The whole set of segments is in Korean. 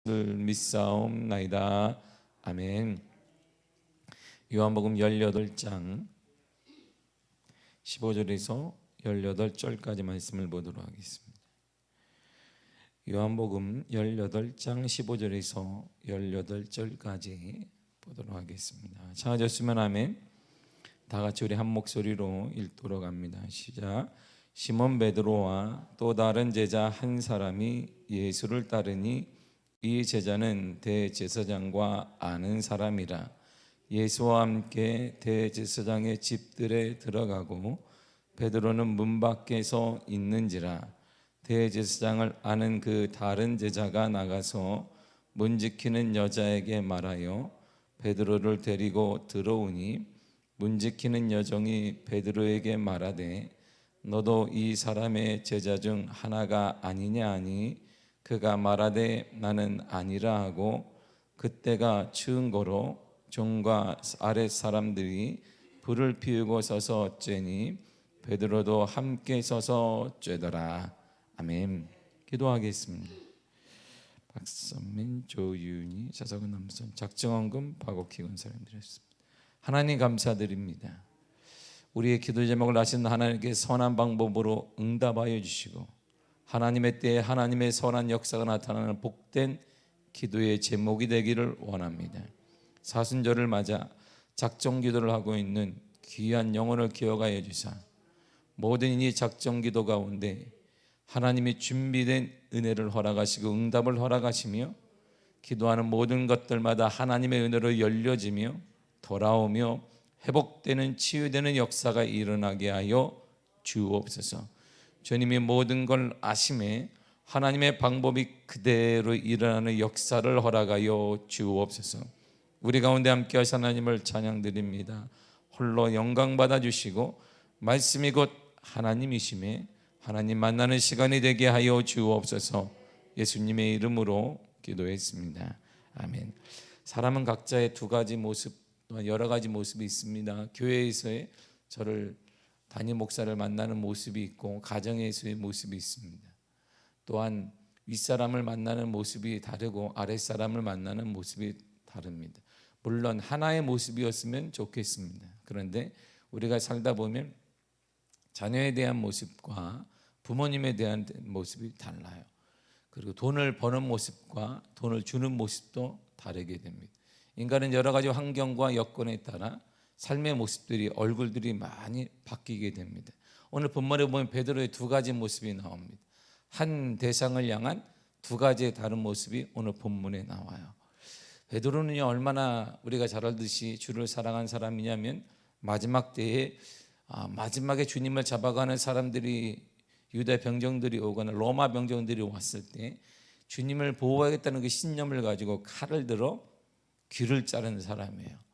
믿사옵나이다. 아멘. 요한복음 18장 15절에서 18절까지 말씀을 보도록 하겠습니다. 요한복음 18장 15절에서 18절까지 보도록 하겠습니다. 찾아졌으면 아멘. 다 같이 우리 한 목소리로 읽도록 합니다. 시작. 시몬 베드로와 또 다른 제자 한 사람이 예수를 따르니 이 제자는 대제사장과 아는 사람이라. 예수와 함께 대제사장의 집들에 들어가고 베드로는 문 밖에서 있는지라. 대제사장을 아는 그 다른 제자가 나가서 문 지키는 여자에게 말하여 베드로를 데리고 들어오니 문 지키는 여종이 베드로에게 말하되 너도 이 사람의 제자 중 하나가 아니냐 하니 그가 말하되 나는 아니라 하고 그때가 추운 거로 종과 아랫 사람들이 불을 피우고 서서 쬐니 베드로도 함께 서서 쬐더라. 아멘. 기도하겠습니다. 박선민, 조윤희, 자석은 남선, 작정원금, 박옥희 사람들이었습니다. 하나님 감사드립니다. 우리의 기도 제목을 아시는 하나님께 선한 방법으로 응답하여 주시고 하나님의 때에 하나님의 선한 역사가 나타나는 복된 기도의 제목이 되기를 원합니다. 사순절을 맞아 작정기도를 하고 있는 귀한 영혼을 기억하여 주사 모든 이 작정기도 가운데 하나님이 준비된 은혜를 허락하시고 응답을 허락하시며 기도하는 모든 것들마다 하나님의 은혜로 열려지며 돌아오며 회복되는 치유되는 역사가 일어나게 하여 주옵소서. 주님이 모든 걸 아심에 하나님의 방법이 그대로 일어나는 역사를 허락하여 주옵소서. 우리 가운데 함께 하신 하나님을 찬양드립니다. 홀로 영광 받아주시고 말씀이 곧 하나님이심에 하나님 만나는 시간이 되게 하여 주옵소서. 예수님의 이름으로 기도했습니다. 아멘. 사람은 각자의 두 가지 모습, 여러 가지 모습이 있습니다. 교회에서의 저를 담임 목사를 만나는 모습이 있고 가정에서의 모습이 있습니다. 또한 윗사람을 만나는 모습이 다르고 아랫사람을 만나는 모습이 다릅니다. 물론 하나의 모습이었으면 좋겠습니다. 그런데 우리가 살다 보면 자녀에 대한 모습과 부모님에 대한 모습이 달라요. 그리고 돈을 버는 모습과 돈을 주는 모습도 다르게 됩니다. 인간은 여러 가지 환경과 여건에 따라 삶의 모습들이 얼굴들이 많이 바뀌게 됩니다. 오늘 본문에 보면 베드로의 두 가지 모습이 나옵니다. 한 대상을 향한 두 가지의 다른 모습이 오늘 본문에 나와요. 베드로는요 얼마나 우리가 잘 알듯이 주를 사랑한 사람이냐면 마지막 때에 마지막에 주님을 잡아가는 사람들이 유다 병정들이 오거나 로마 병정들이 왔을 때 주님을 보호하겠다는 그 신념을 가지고 칼을 들어 귀를 자르는 사람이에요.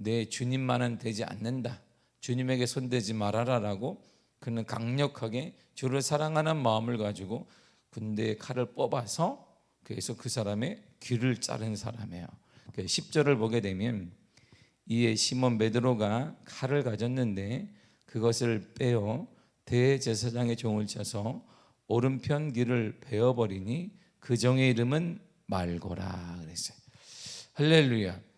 내 주님만은 되지 않는다. 주님에게 손대지 말아라라고 그는 강력하게 주를 사랑하는 마음을 가지고 군대의 칼을 뽑아서 그래서 그 사람의 귀를 자른 사람이에요. 10절을 보게 되면 이에 시몬 베드로가 칼을 가졌는데 그것을 빼어 대제사장의 종을 쳐서 오른편 귀를 베어버리니 그 종의 이름은 말고라 그랬어요. 할렐루야.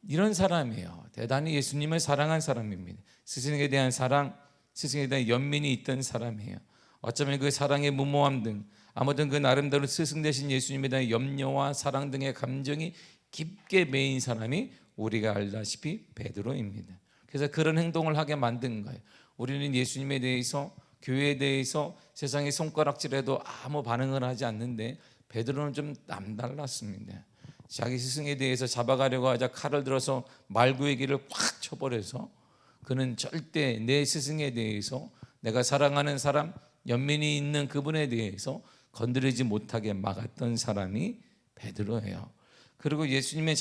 이런 사람이에요. 대단히 예수님을 사랑한 사람입니다. 스승에 대한 사랑, 스승에 대한 연민이 있던 사람이에요. 어쩌면 그 사랑의 무모함 등 아무튼 그 나름대로 스승 되신 예수님에 대한 염려와 사랑 등의 감정이 깊게 매인 사람이 우리가 알다시피 베드로입니다. 그래서 그런 행동을 하게 만든 거예요. 우리는 예수님에 대해서 교회에 대해서 세상의 손가락질해도 아무 반응을 하지 않는데 베드로는 좀 남달랐습니다. 자기 스승에 대해서 잡아가려고 하자 칼을 들어서 말구의 귀를 확 쳐버려서 그는 절대 내 스승에 대해서 내가 사랑하는 사람, 연민이 있는 그분에 대해서 건드리지 못하게 막았던 사람이 베드로예요. 그리고 예수님의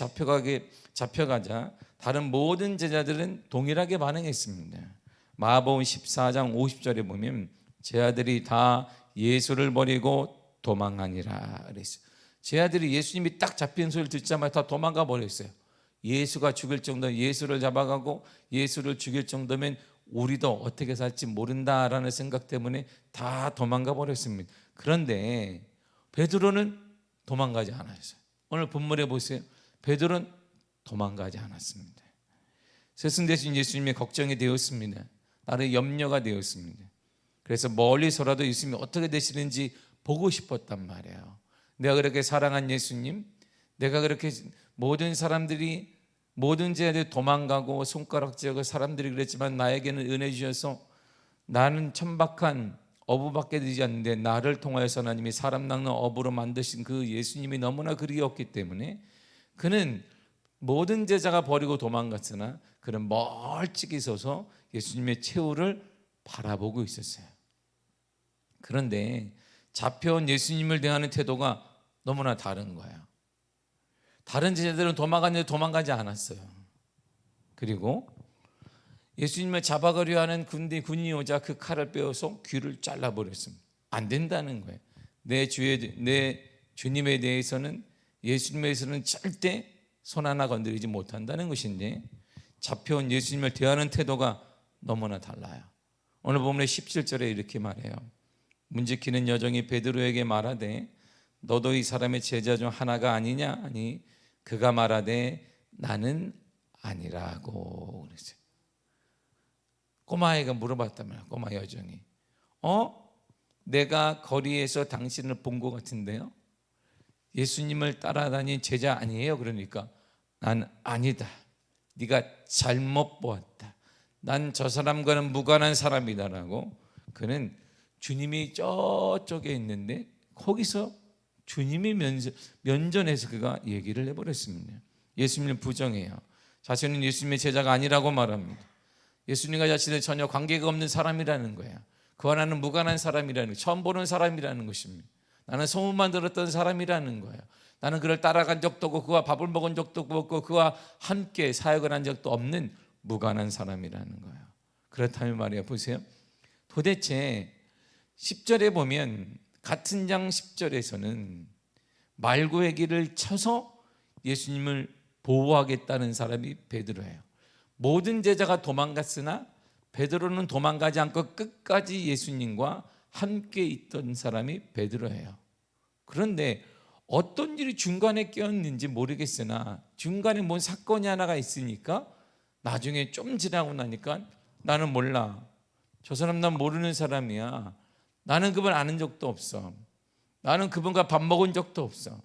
잡혀가자 다른 모든 제자들은 동일하게 반응했습니다. 마가복음 14장 50절에 보면 제 아들이 다 예수를 버리고 도망하니라 그랬어요. 제 아들이 예수님이 딱 잡힌 소리를 듣자마자 다 도망가 버렸어요. 예수가 죽일 정도, 예수를 잡아가고 예수를 죽일 정도면 우리도 어떻게 살지 모른다라는 생각 때문에 다 도망가 버렸습니다. 그런데 베드로는 도망가지 않았어요. 오늘 본문에 보세요. 베드로는 도망가지 않았습니다. 스승되신 예수님의 걱정이 되었습니다. 나의 염려가 되었습니다. 그래서 멀리서라도 예수님이 어떻게 되시는지 보고 싶었단 말이에요. 내가 그렇게 사랑한 예수님, 내가 그렇게 모든 사람들이 모든 죄에 도망가고 손가락질하고 사람들이 그랬지만 나에게는 은혜 주셔서 나는 천박한 어부밖에 되지 않는데 나를 통하여서 하나님이 사람 낚는 어부로 만드신 그 예수님이 너무나 그리웠기 때문에 그는 모든 제자가 버리고 도망갔으나 그는 멀찍이 서서 예수님의 최후를 바라보고 있었어요. 그런데 잡혀온 예수님을 대하는 태도가 너무나 다른 거예요. 다른 제자들은 도망갔는데 도망가지 않았어요. 그리고 예수님을 잡아가려 하는 군인이 오자 그 칼을 빼어서 귀를 잘라버렸습니다. 안 된다는 거예요. 내 주님에 대해서는, 예수님에 대해서는 절대 손 하나 건드리지 못한다는 것인데 잡혀온 예수님을 대하는 태도가 너무나 달라요. 오늘 본문의 17절에 이렇게 말해요. 문지키는 여종이 베드로에게 말하되 너도 이 사람의 제자 중 하나가 아니냐 하니 그가 말하되 나는 아니라고 그랬어요. 꼬마아이가 물어봤단 말이야. 꼬마 여종이 내가 거리에서 당신을 본 것 같은데요, 예수님을 따라다닌 제자 아니에요? 그러니까 난 아니다, 네가 잘못 보았다, 난 저 사람과는 무관한 사람이다라고. 그는 주님이 저쪽에 있는데 거기서 주님이 면전에서 그가 얘기를 해버렸습니다. 예수님을 부정해요. 자신은 예수님의 제자가 아니라고 말합니다. 예수님과 자신은 전혀 관계가 없는 사람이라는 거예요. 그와 나는 무관한 사람이라는 거예요. 처음 보는 사람이라는 것입니다. 나는 소문만 들었던 사람이라는 거예요. 나는 그를 따라간 적도 없고 그와 밥을 먹은 적도 없고 그와 함께 사역을 한 적도 없는 무관한 사람이라는 거예요. 그렇다면 말이야, 보세요. 도대체 10절에 보면 같은 장 10절에서는 말고의 쳐서 예수님을 보호하겠다는 사람이 베드로예요. 모든 제자가 도망갔으나 베드로는 도망가지 않고 끝까지 예수님과 함께 있던 사람이 베드로예요. 그런데 어떤 일이 중간에 껴있는지 모르겠으나 중간에 뭔 사건이 하나가 있으니까 나중에 좀 지나고 나니까 나는 몰라, 저 사람 난 모르는 사람이야, 나는 그분 아는 적도 없어, 나는 그분과 밥 먹은 적도 없어,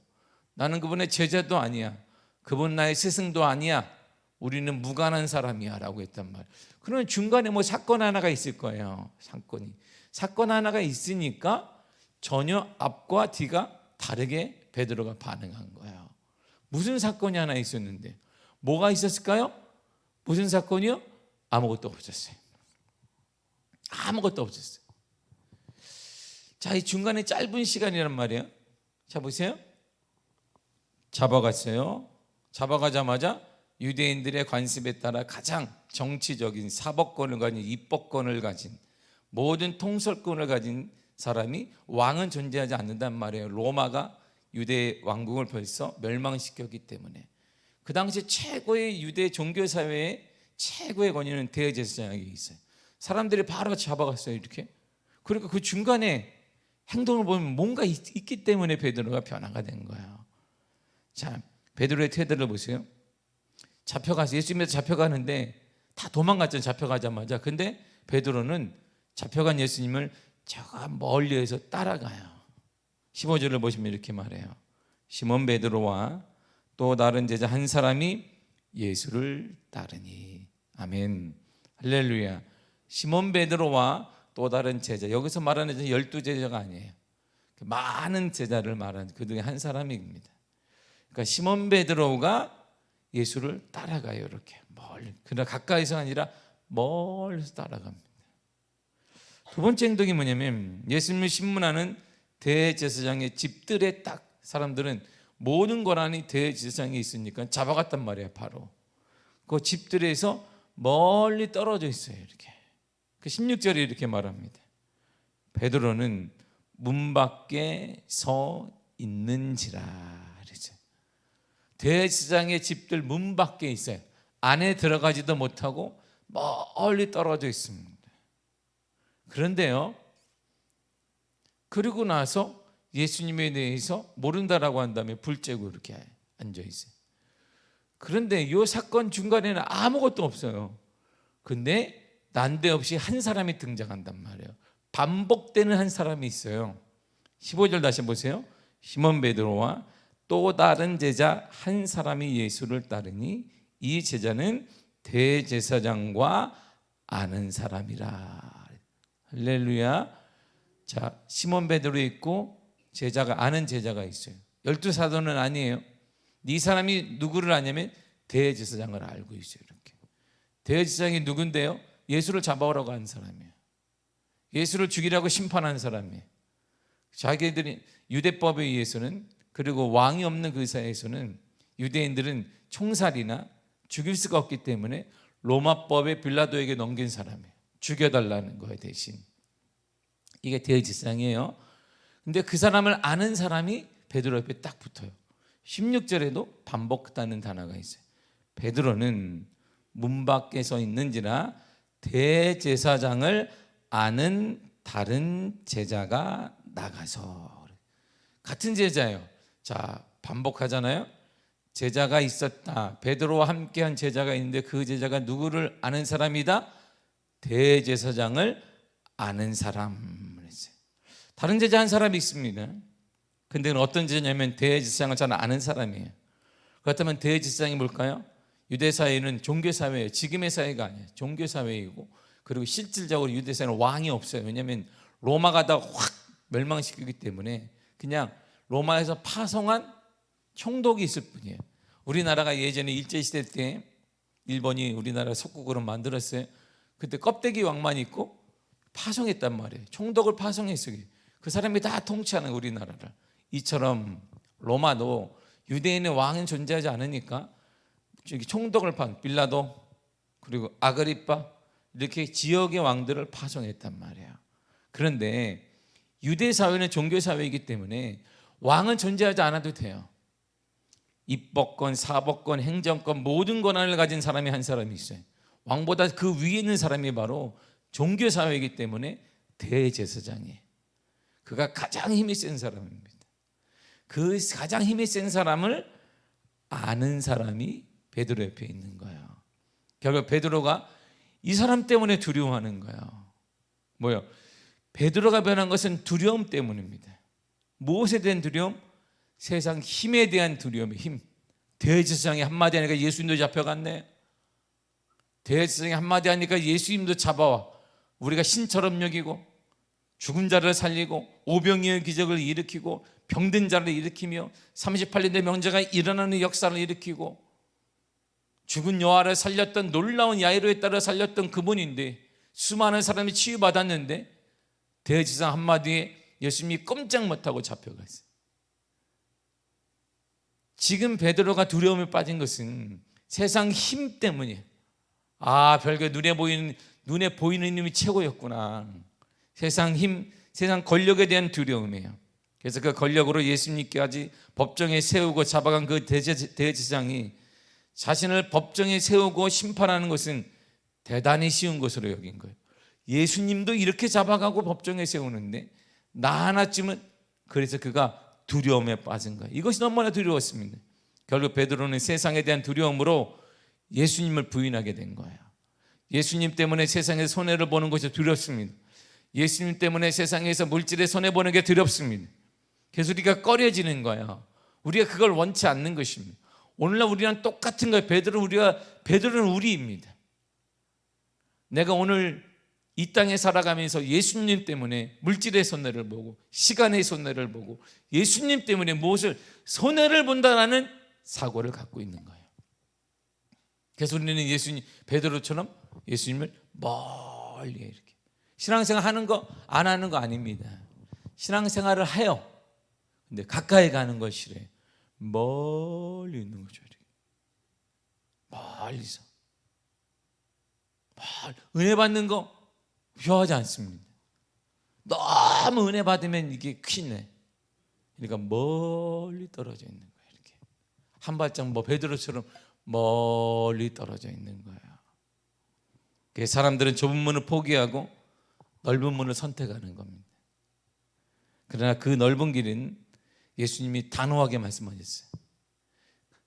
나는 그분의 제자도 아니야, 그분 나의 스승도 아니야, 우리는 무관한 사람이야 라고 했단 말이에요. 그러면 중간에 뭐 사건 하나가 있을 거예요. 사건 하나가 있으니까 전혀 앞과 뒤가 다르게 베드로가 반응한 거예요. 무슨 사건이 하나 있었는데 뭐가 있었을까요? 무슨 사건이요? 아무것도 없었어요. 아무것도 없었어요. 자, 이 중간에 짧은 시간이란 말이에요. 자, 보세요. 잡아갔어요. 잡아가자마자 유대인들의 관습에 따라 가장 정치적인 사법권을 가진, 입법권을 가진, 모든 통솔권을 가진 사람이 왕은 존재하지 않는단 말이에요. 로마가 유대 왕국을 벌써 멸망시켰기 때문에. 그 당시 최고의 유대 종교사회의 최고의 권위는 대제사장에게 있어요. 사람들이 바로 잡아갔어요, 이렇게. 그러니까 그 중간에 행동을 보면 뭔가 있기 때문에 베드로가 변화가 된 거예요. 자, 베드로의 태도를 보세요. 잡혀가서 예수님에서 잡혀가는데 다 도망갔잖아요. 잡혀가자마자. 근데 베드로는 잡혀간 예수님을 저 멀리에서 따라가요. 15절을 보시면 이렇게 말해요. 시몬 베드로와 또 다른 제자 한 사람이 예수를 따르니. 아멘, 할렐루야. 시몬 베드로와 또 다른 제자, 여기서 말하는 12제자가 아니에요. 많은 제자를 말하는 그 중에 한 사람입니다. 그러니까 시몬 베드로가 예수를 따라가요. 이렇게 멀리, 그러나 가까이서 아니라 멀리서 따라갑니다. 두 번째 행동이 뭐냐면 예수님을 신문하는 대제사장의 집들에 딱 사람들은 모든 권한이 대제사장에 있으니까 잡아갔단 말이에요. 바로 그 집들에서 멀리 떨어져 있어요. 이렇게 그 16절에 이렇게 말합니다. 베드로는 문 밖에 서 있는지라. 대제사장의 집들 문 밖에 있어요. 안에 들어가지도 못하고 멀리 떨어져 있습니다. 그런데요, 그리고 나서 예수님에 대해서 모른다라고 한 다음에 불 쬐고 이렇게 앉아 있어요. 그런데 이 사건 중간에는 아무것도 없어요. 근데 난데없이 한 사람이 등장한단 말이에요. 반복되는 한 사람이 있어요. 15절 다시 보세요. 시몬 베드로와 또 다른 제자 한 사람이 예수를 따르니 이 제자는 대제사장과 아는 사람이라. 할렐루야. 자, 시몬 베드로 있고 제자가 아는 제자가 있어요. 12사도는 아니에요. 이 사람이 누구를 아냐면 대제사장을 알고 있어요. 이렇게. 대제사장이 누군데요? 예수를 잡아오라고 한 사람이에요. 예수를 죽이라고 심판한 사람이에요. 자기들이 유대법에 의해서는, 그리고 왕이 없는 그 사회에서는 유대인들은 총살이나 죽일 수가 없기 때문에 로마법에 빌라도에게 넘긴 사람이에요. 죽여달라는 거에 대신. 이게 대제사장이에요. 근데 그 사람을 아는 사람이 베드로 옆에 딱 붙어요. 16절에도 반복하다는 단어가 있어요. 베드로는 문 밖에 서 있는지라 대제사장을 아는 다른 제자가 나가서. 같은 제자예요. 자, 반복하잖아요. 제자가 있었다. 베드로와 함께한 제자가 있는데 그 제자가 누구를 아는 사람이다? 대제사장을 아는 사람을 했어요. 다른 제자 한 사람이 있습니다. 근데 어떤 제자냐면 대제사장을 잘 아는 사람이에요. 그렇다면 대제사장이 뭘까요? 유대사회는 종교사회예요. 지금의 사회가 아니에요. 종교사회이고, 그리고 실질적으로 유대사회는 왕이 없어요. 왜냐하면 로마가 다 확 멸망시키기 때문에 그냥 로마에서 파송한 총독이 있을 뿐이에요. 우리나라가 예전에 일제시대 때 일본이 우리나라 속국으로 만들었어요. 그때 껍데기 왕만 있고 파송했단 말이에요. 총독을 파송했어요. 그 사람이 다 통치하는 우리나라를. 이처럼 로마도 유대인의 왕은 존재하지 않으니까 총독을 빌라도, 그리고 아그리파, 이렇게 지역의 왕들을 파송했단 말이에요. 그런데 유대 사회는 종교 사회이기 때문에 왕은 존재하지 않아도 돼요. 입법권, 사법권, 행정권 모든 권한을 가진 사람이 한 사람이 있어요. 왕보다 그 위에 있는 사람이 바로 종교 사회이기 때문에 대제사장이에요. 그가 가장 힘이 센 사람입니다. 그 가장 힘이 센 사람을 아는 사람이 베드로 옆에 있는 거예요. 결국 베드로가 이 사람 때문에 두려워하는 거예요. 뭐요? 베드로가 변한 것은 두려움 때문입니다. 무엇에 대한 두려움? 세상 힘에 대한 두려움이 힘. 대제사장이 한마디 하니까 예수님도 잡혀갔네. 대제사장이 한마디 하니까 예수님도 잡아와 우리가 신처럼 여기고, 죽은 자를 살리고, 오병이의 기적을 일으키고, 병든 자를 일으키며 38년의 명제가 일어나는 역사를 일으키고, 죽은 여아를 살렸던, 놀라운 야이로에 따라 살렸던 그분인데 수많은 사람이 치유받았는데 대제사장 한마디에 예수님이 꼼짝 못하고 잡혀갔어요. 지금 베드로가 두려움에 빠진 것은 세상 힘 때문이에요. 아, 별게 눈에 보이는 힘이 최고였구나. 세상 힘, 세상 권력에 대한 두려움이에요. 그래서 그 권력으로 예수님께까지 법정에 세우고 잡아간 그 대제사장이 자신을 법정에 세우고 심판하는 것은 대단히 쉬운 것으로 여긴 거예요. 예수님도 이렇게 잡아가고 법정에 세우는데 나 하나쯤은, 그래서 그가 두려움에 빠진 거예요. 이것이 너무나 두려웠습니다. 결국 베드로는 세상에 대한 두려움으로 예수님을 부인하게 된 거예요. 예수님 때문에 세상에서 손해를 보는 것이 두렵습니다. 예수님 때문에 세상에서 물질에 손해보는 게 두렵습니다. 그래서 우리가 꺼려지는 거예요. 우리가 그걸 원치 않는 것입니다. 오늘날 우리랑 똑같은 거예요. 베드로는 우리입니다. 내가 오늘 이 땅에 살아가면서 예수님 때문에 물질의 손해를 보고, 시간의 손해를 보고, 예수님 때문에 무엇을 손해를 본다라는 사고를 갖고 있는 거예요. 그래서 우리는 베드로처럼 예수님을 멀리 이렇게, 신앙생활 하는 거 안 하는 거 아닙니다. 신앙생활을 해요. 근데 가까이 가는 것 싫어요. 멀리 있는 거죠. 멀리서. 은혜 받는 거 필요하지 않습니다. 너무 은혜 받으면 이게 큰일. 그러니까 멀리 떨어져 있는 거예요. 이렇게 한 발짝 베드로처럼 멀리 떨어져 있는 거예요. 그래서 사람들은 좁은 문을 포기하고 넓은 문을 선택하는 겁니다. 그러나 그 넓은 길은 예수님이 단호하게 말씀하셨어요.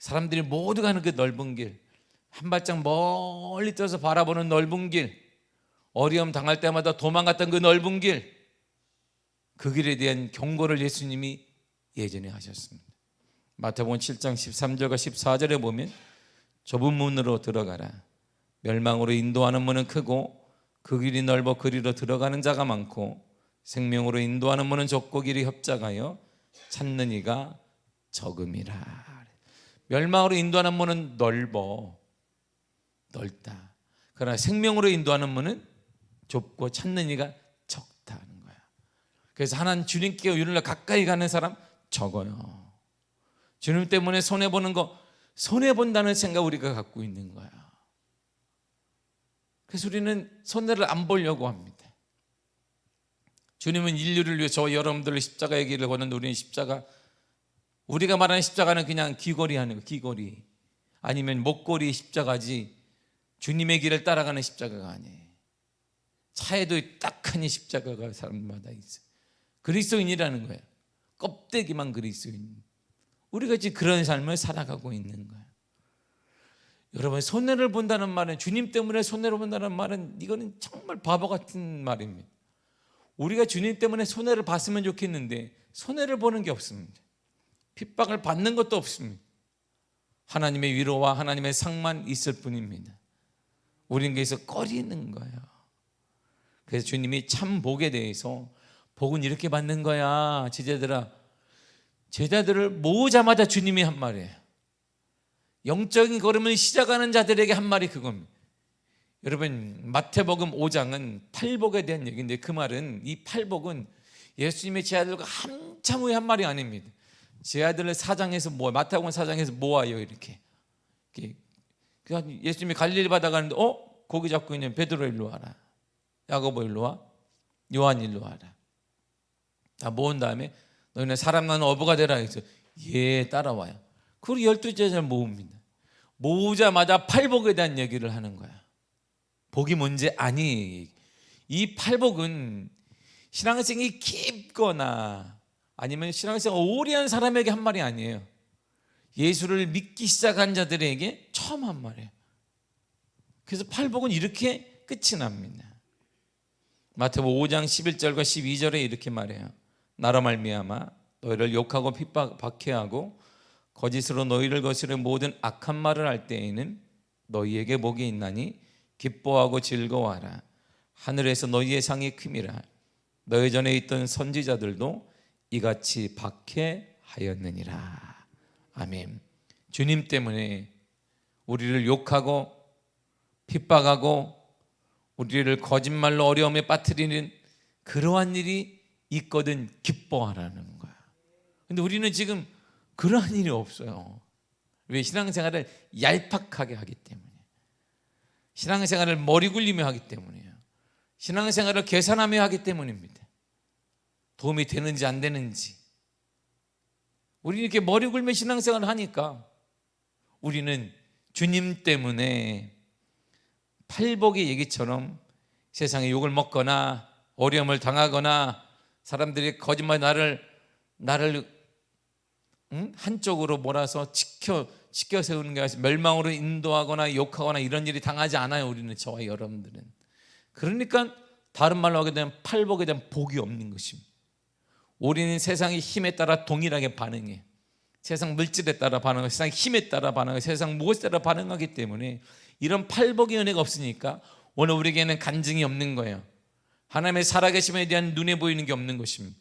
사람들이 모두 가는 그 넓은 길, 한 발짝 멀리 떠서 바라보는 넓은 길, 어려움 당할 때마다 도망갔던 그 넓은 길, 그 길에 대한 경고를 예수님이 예전에 하셨습니다. 마태복음 7장 13절과 14절에 보면 좁은 문으로 들어가라. 멸망으로 인도하는 문은 크고 그 길이 넓어 그리로 들어가는 자가 많고 생명으로 인도하는 문은 좁고 길이 협착하여 찾는 이가 적음이라. 멸망으로 인도하는 문은 넓다. 그러나 생명으로 인도하는 문은 좁고 찾는 이가 적다는 거야. 그래서 하나님 주님께 우리를 가까이 가는 사람 적어요. 주님 때문에 손해보는 거, 손해본다는 생각 우리가 갖고 있는 거야. 그래서 우리는 손해를 안 보려고 합니다. 주님은 인류를 위해 저 여러분들을 십자가의 길을 걷는데 우리는 십자가, 우리가 말하는 십자가는 그냥 귀걸이 하는 거, 귀걸이 아니면 목걸이 십자가지 주님의 길을 따라가는 십자가가 아니에요. 차에도 딱하니 십자가가 사람마다 있어요. 그리스도인이라는 거예요. 껍데기만 그리스도인. 우리가 지금 그런 삶을 살아가고 있는 거예요. 여러분, 손해를 본다는 말은, 주님 때문에 손해를 본다는 말은, 이거는 정말 바보 같은 말입니다. 우리가 주님 때문에 손해를 봤으면 좋겠는데 손해를 보는 게 없습니다. 핍박을 받는 것도 없습니다. 하나님의 위로와 하나님의 상만 있을 뿐입니다. 우리는 거기서 꺼리는 거예요. 그래서 주님이 참 복에 대해서, 복은 이렇게 받는 거야 제자들아, 제자들을 모으자마자 주님이 한 말이에요. 영적인 걸음을 시작하는 자들에게 한 말이 그겁니다. 여러분, 마태복음 5장은 팔복에 대한 얘기인데, 그 말은, 이 팔복은 예수님의 제자들과 한참 후에 한 말이 아닙니다. 제자들을 사장에서 마태복음 4장에서 모아요. 이렇게 예수님이 갈릴리 바다 가는데 고기 잡고 있는 베드로 일로 와라, 야고보 일로 와, 요한 일로 와라. 다 모은 다음에 너희는 사람 낳는 어부가 되라 해서 예 따라와요. 그리고 12제자를 모읍니다. 모으자마자 팔복에 대한 얘기를 하는 거야. 복이 뭔지 아니, 이 팔복은 신앙생이 깊거나 아니면 신앙생활 오래 한 사람에게 한 말이 아니에요. 예수를 믿기 시작한 자들에게 처음 한 말이에요. 그래서 팔복은 이렇게 끝이 납니다. 마태복음 5장 11절과 12절에 이렇게 말해요. 나로 말미암아 너희를 욕하고 박해하고 거짓으로 너희를 거스르는 모든 악한 말을 할 때에는 너희에게 복이 있나니 기뻐하고 즐거워하라. 하늘에서 너희의 상이 큼이라. 너희 전에 있던 선지자들도 이같이 박해하였느니라. 아멘. 주님 때문에 우리를 욕하고 핍박하고 우리를 거짓말로 어려움에 빠뜨리는 그러한 일이 있거든 기뻐하라는 거야. 근데 우리는 지금 그러한 일이 없어요. 왜? 신앙생활을 얄팍하게 하기 때문에, 신앙생활을 머리 굴리며 하기 때문이에요. 신앙생활을 계산하며 하기 때문입니다. 도움이 되는지 안 되는지. 우리 이렇게 머리 굴며 신앙생활을 하니까 우리는 주님 때문에 팔복의 얘기처럼 세상에 욕을 먹거나 어려움을 당하거나 사람들이 거짓말 나를 한쪽으로 몰아서 치켜 세우는 게 아니라 멸망으로 인도하거나 욕하거나 이런 일이 당하지 않아요. 우리는, 저와 여러분들은. 그러니까 다른 말로 하게 되면 팔복에 대한 복이 없는 것입니다. 우리는 세상의 힘에 따라 동일하게 반응해. 세상 물질에 따라 반응하고 세상 힘에 따라 반응하고 세상 무엇에 따라 반응하기 때문에 이런 팔복의 은혜가 없으니까 오늘 우리에게는 간증이 없는 거예요. 하나님의 살아계심에 대한 눈에 보이는 게 없는 것입니다.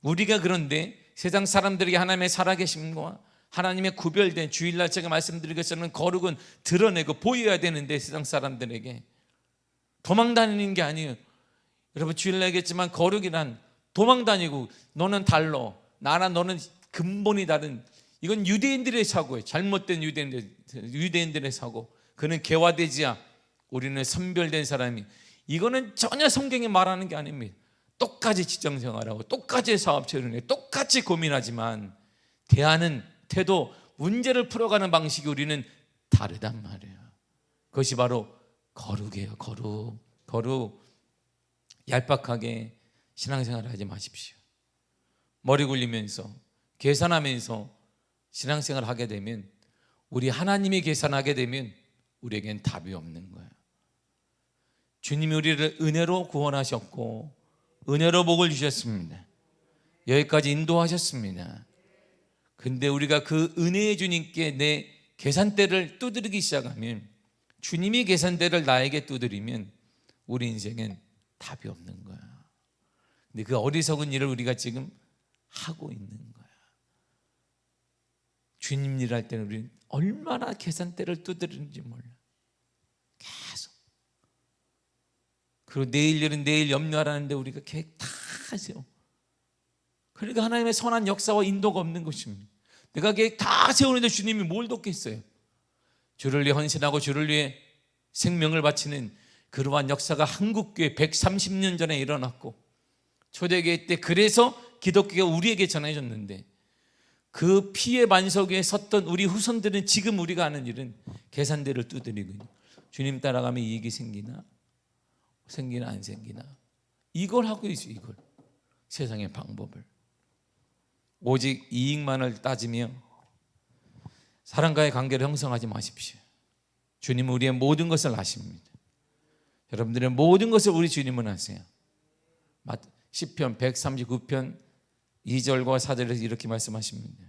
우리가 그런데 세상 사람들에게 하나님의 살아계심과 하나님의 구별된, 주일날 제가 말씀드린 것처럼 거룩은 드러내고 보여야 되는데 세상 사람들에게 도망다니는 게 아니에요. 여러분, 주일날 얘기했지만 거룩이란 도망다니고 너는 달러, 나랑 너는 근본이 다른, 이건 유대인들의 사고예요. 잘못된 유대인들의 사고. 그는 개화되지야, 우리는 선별된 사람이. 이거는 전혀 성경이 말하는 게 아닙니다. 똑같이 직장생활하고 똑같이 사업 처리해 똑같이 고민하지만 대하는 태도, 문제를 풀어가는 방식이 우리는 다르단 말이에요. 그것이 바로 거룩이에요. 거룩. 얄팍하게 신앙생활을 하지 마십시오. 머리 굴리면서 계산하면서 신앙생활을 하게 되면 우리 하나님이 계산하게 되면 우리에겐 답이 없는 거예요. 주님이 우리를 은혜로 구원하셨고 은혜로 복을 주셨습니다. 여기까지 인도하셨습니다. 근데 우리가 그 은혜의 주님께 내 계산대를 두드리기 시작하면, 주님이 계산대를 나에게 두드리면 우리 인생엔 답이 없는 거야. 근데 그 어리석은 일을 우리가 지금 하고 있는 거야. 주님 일할 때는 우리는 얼마나 계산대를 두드리는지 몰라. 계속. 그리고 내일 일은 내일 염려하라는데 우리가 계획 다 세워. 그러니까 하나님의 선한 역사와 인도가 없는 것입니다. 내가 계획 다 세우는데 주님이 뭘 돕겠어요? 주를 위해 헌신하고 주를 위해 생명을 바치는 그러한 역사가 한국교회 130년 전에 일어났고 초대교회 때 그래서 기독교가 우리에게 전해졌는데, 그 피의 반석 위에 섰던 우리 후손들은 지금 우리가 하는 일은 계산대를 두드리고, 주님 따라가면 이익이 생기나 안 생기나, 이걸 하고 있어요. 이걸, 세상의 방법을. 오직 이익만을 따지며 사람과의 관계를 형성하지 마십시오. 주님은 우리의 모든 것을 아십니다. 여러분들의 모든 것을 우리 주님은 아세요. 시편 139편 2절과 4절에서 이렇게 말씀하십니다.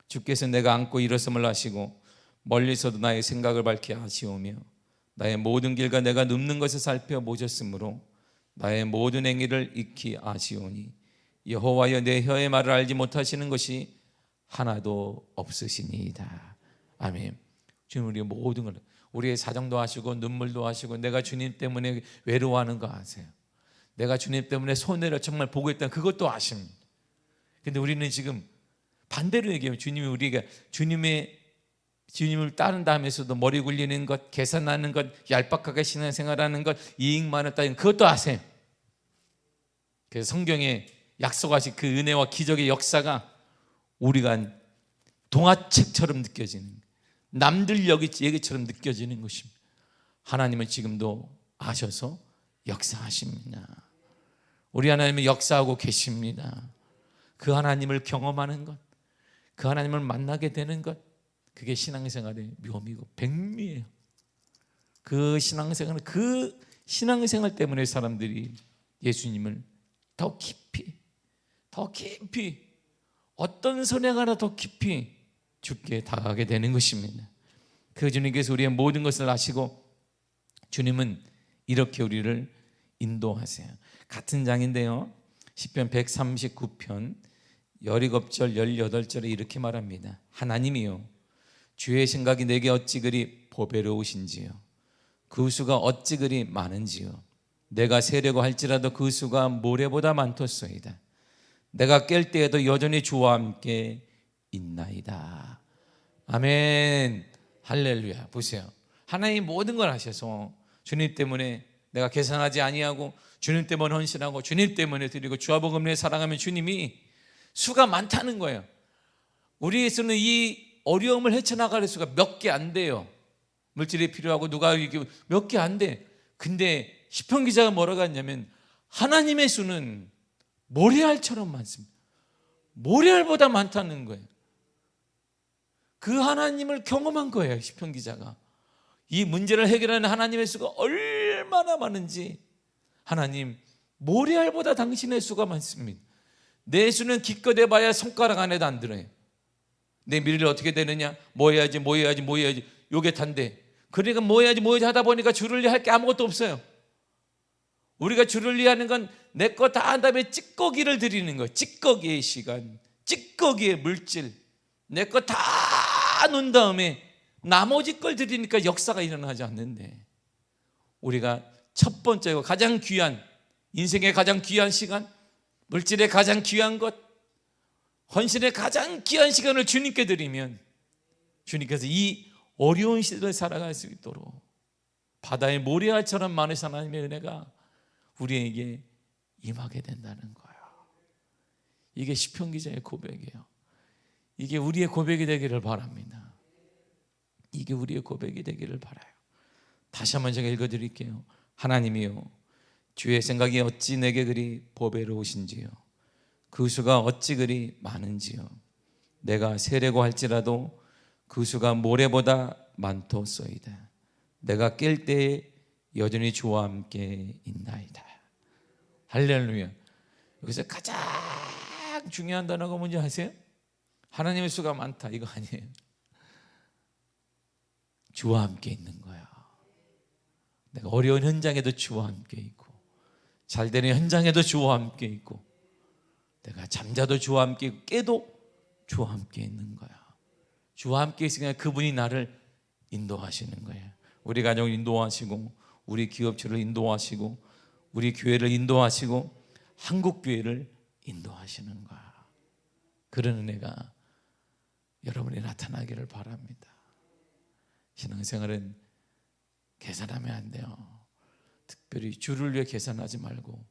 주께서 내가 앉고 일어섬을 아시고 멀리서도 나의 생각을 밝히 아시오며 나의 모든 길과 내가 눕는 것을 살펴보셨으므로 나의 모든 행위를 익히 아시오니 여호와여 내 혀의 말을 알지 못하시는 것이 하나도 없으시니이다. 아멘. 주님 우리의 모든 걸, 우리의 사정도 아시고 눈물도 아시고 내가 주님 때문에 외로워하는 거 아세요. 내가 주님 때문에 손해를 정말 보고 있다는 그것도 아십니다. 근데 우리는 지금 반대로 얘기해요. 주님이 우리가 주님을 따른다 하면서도 머리 굴리는 것, 계산하는 것, 얄팍하게 신앙생활하는 것, 이익만을 따지는 그것도 아세요. 그래서 성경에 약속하신 그 은혜와 기적의 역사가 우리가 동화책처럼 느껴지는, 남들 얘기처럼 느껴지는 것입니다. 하나님은 지금도 아셔서 역사하십니다. 우리 하나님은 역사하고 계십니다. 그 하나님을 경험하는 것, 그 하나님을 만나게 되는 것, 그게 신앙생활의 묘미고 백미예요. 그 신앙생활 때문에 사람들이 예수님을 더 깊이 어떤 선행 하나 더 깊이 주께 다가가게 되는 것입니다. 그 주님께서 우리의 모든 것을 아시고 주님은 이렇게 우리를 인도하세요. 같은 장인데요, 시편 139편 17절 18절에 이렇게 말합니다. 하나님이요 주의 생각이 내게 어찌 그리 보배로우신지요 그 수가 어찌 그리 많은지요 내가 세려고 할지라도 그 수가 모래보다 많도소이다. 내가 깰 때에도 여전히 주와 함께 있나이다. 아멘. 할렐루야. 보세요. 하나님 모든 걸 하셔서 주님 때문에 내가 계산하지 아니하고 주님 때문에 헌신하고 주님 때문에 드리고 주와 복음을 사랑하면 주님이 수가 많다는 거예요. 우리에서는 이 어려움을 헤쳐나갈 수가 몇 개 안 돼요. 물질이 필요하고 누가 몇 개 안 돼. 근데 시편 기자가 뭐라고 했냐면 하나님의 수는 모래알처럼 많습니다. 모래알보다 많다는 거예요. 그 하나님을 경험한 거예요. 시편 기자가 이 문제를 해결하는 하나님의 수가 얼마나 많은지, 하나님 모래알보다 당신의 수가 많습니다. 내 수는 기껏 해봐야 손가락 안에도 안 들어요. 내 미래를 어떻게 되느냐, 뭐 해야지 요게 단데, 그러니까 뭐 해야지 하다 보니까 주를 위해 할 게 아무것도 없어요. 우리가 주를 위해 하는 건 내 거 다 한 다음에 찌꺼기를 드리는 거예요. 찌꺼기의 시간, 찌꺼기의 물질, 내 거 다 놓은 다음에 나머지 걸 드리니까 역사가 일어나지 않는데, 우리가 첫 번째고 가장 귀한, 인생의 가장 귀한 시간, 물질의 가장 귀한 것, 헌신의 가장 귀한 시간을 주님께 드리면 주님께서 이 어려운 시대를 살아갈 수 있도록 바다의 모래알처럼 많으신 하나님의 은혜가 우리에게 임하게 된다는 거예요. 이게 시편 기자의 고백이에요. 이게 우리의 고백이 되기를 바랍니다. 이게 우리의 고백이 되기를 바라요. 다시 한번 제가 읽어드릴게요. 하나님이요 주의 생각이 어찌 내게 그리 보배로우신지요 그 수가 어찌 그리 많은지요 내가 세려고 할지라도 그 수가 모래보다 많도소이다. 내가 깰 때에 여전히 주와 함께 있나이다. 할렐루야. 여기서 가장 중요한 단어가 뭔지 아세요? 하나님의 수가 많다 이거 아니에요. 주와 함께 있는 거야. 내가 어려운 현장에도 주와 함께 있고, 잘 되는 현장에도 주와 함께 있고, 내가 잠자도 주와 함께 있고, 깨도 주와 함께 있는 거야. 주와 함께 있으니까 그분이 나를 인도하시는 거예요. 우리 가정을 인도하시고, 우리 기업체를 인도하시고, 우리 교회를 인도하시고, 한국 교회를 인도하시는 거야. 그런 은혜가 여러분이 나타나기를 바랍니다. 신앙생활은 계산하면 안 돼요. 특별히 주를 위해 계산하지 말고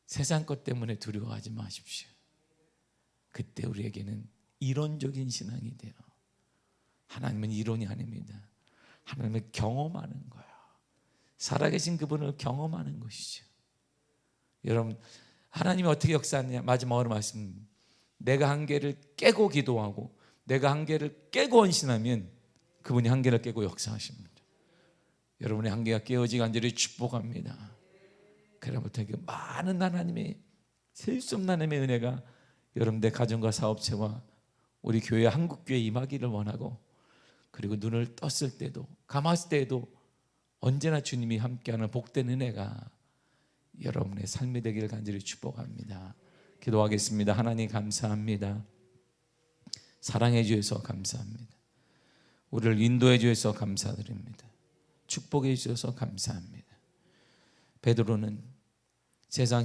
세상 것 때문에 두려워하지 마십시오. 그때 우리에게는 이론적인 신앙이 돼요. 하나님은 이론이 아닙니다. 하나님을 경험하는 거예요. 살아계신 그분을 경험하는 것이죠. 여러분, 하나님이 어떻게 역사하느냐? 마지막으로 말씀, 내가 한계를 깨고 기도하고 내가 한계를 깨고 헌신하면 그분이 한계를 깨고 역사하십니다. 여러분의 한계가 깨어지기 간절히 축복합니다. 그로부터 그 많은 하나님의 셀 수 없는 하나님의 은혜가 여러분들 가정과 사업체와 우리 교회 한국교회에 임하기를 원하고, 그리고 눈을 떴을 때도 감았을 때도 언제나 주님이 함께하는 복된 은혜가 여러분의 삶이 되기를 간절히 축복합니다. 기도하겠습니다. 하나님 감사합니다. 사랑해 주셔서 감사합니다. 우리를 인도해 주셔서 감사드립니다. 축복해 주셔서 감사합니다. 베드로는 세상